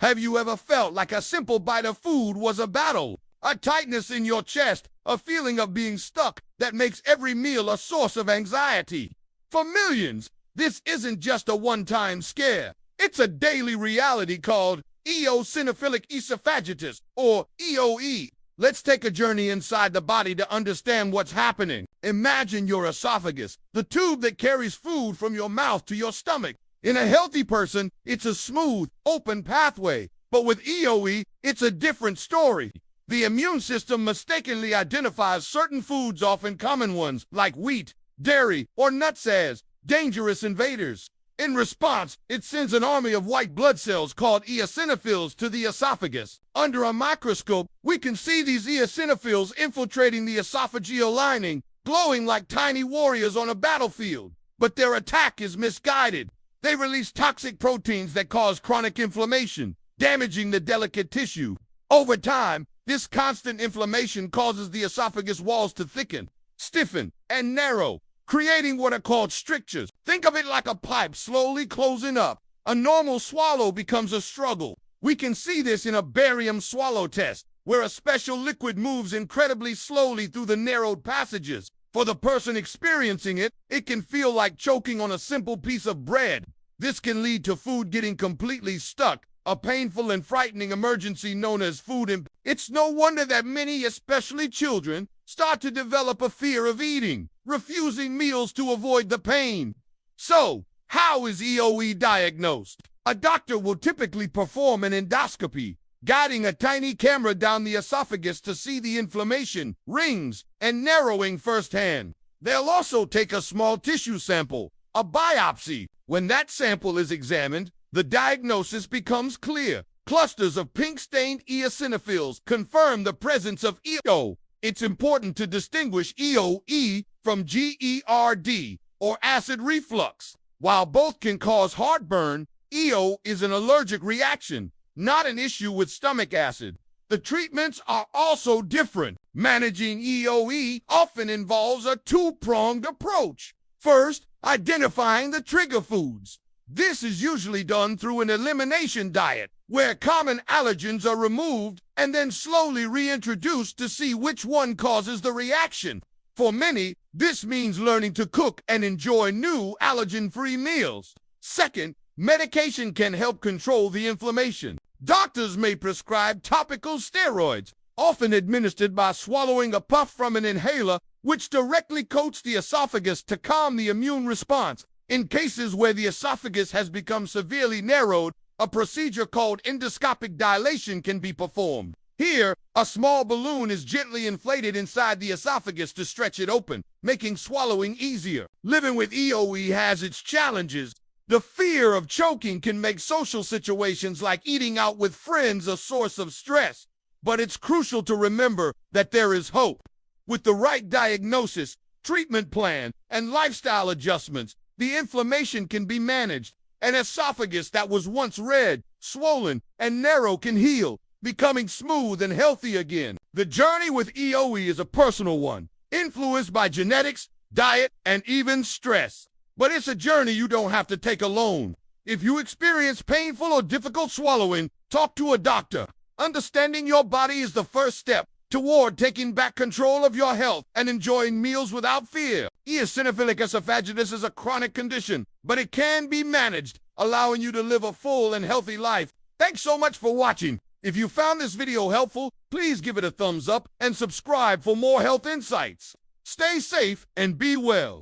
Have you ever felt like a simple bite of food was a battle? A tightness in your chest, a feeling of being stuck that makes every meal a source of anxiety. For millions, this isn't just a one-time scare. It's a daily reality called Eosinophilic Esophagitis, or EoE. Let's take a journey inside the body to understand what's happening. Imagine your esophagus, the tube that carries food from your mouth to your stomach. In a healthy person, it's a smooth, open pathway. But with EoE, it's a different story. The immune system mistakenly identifies certain foods, often common ones, like wheat, dairy, or nuts as dangerous invaders. In response, it sends an army of white blood cells called eosinophils to the esophagus. Under a microscope, we can see these eosinophils infiltrating the esophageal lining, glowing like tiny warriors on a battlefield. But their attack is misguided. They release toxic proteins that cause chronic inflammation, damaging the delicate tissue. Over time, this constant inflammation causes the esophagus walls to thicken, stiffen, and narrow, creating what are called strictures. Think of it like a pipe slowly closing up. A normal swallow becomes a struggle. We can see this in a barium swallow test, where a special liquid moves incredibly slowly through the narrowed passages. For the person experiencing it, it can feel like choking on a simple piece of bread. This can lead to food getting completely stuck, a painful and frightening emergency known as food impactions. It's no wonder that many, especially children, start to develop a fear of eating, refusing meals to avoid the pain. So, how is EoE diagnosed? A doctor will typically perform an endoscopy, guiding a tiny camera down the esophagus to see the inflammation, rings, and narrowing firsthand. They'll also take a small tissue sample, a biopsy. When that sample is examined, the diagnosis becomes clear. Clusters of pink-stained eosinophils confirm the presence of EO. It's important to distinguish EoE from GERD, or acid reflux. While both can cause heartburn, EO is an allergic reaction, not an issue with stomach acid. The treatments are also different. Managing EoE often involves a two-pronged approach. First, identifying the trigger foods. This is usually done through an elimination diet, where common allergens are removed and then slowly reintroduced to see which one causes the reaction. For many, this means learning to cook and enjoy new allergen-free meals. Second, medication can help control the inflammation. Doctors may prescribe topical steroids, often administered by swallowing a puff from an inhaler, which directly coats the esophagus to calm the immune response. In cases where the esophagus has become severely narrowed, a procedure called endoscopic dilation can be performed. Here, a small balloon is gently inflated inside the esophagus to stretch it open, making swallowing easier. Living with EoE has its challenges. The fear of choking can make social situations like eating out with friends a source of stress. But it's crucial to remember that there is hope. With the right diagnosis, treatment plan, and lifestyle adjustments, the inflammation can be managed. An esophagus that was once red, swollen, and narrow can heal, becoming smooth and healthy again. The journey with EoE is a personal one, influenced by genetics, diet, and even stress. But it's a journey you don't have to take alone. If you experience painful or difficult swallowing, talk to a doctor. Understanding your body is the first step toward taking back control of your health and enjoying meals without fear. Eosinophilic esophagitis is a chronic condition, but it can be managed, allowing you to live a full and healthy life. Thanks so much for watching. If you found this video helpful, please give it a thumbs up and subscribe for more health insights. Stay safe and be well.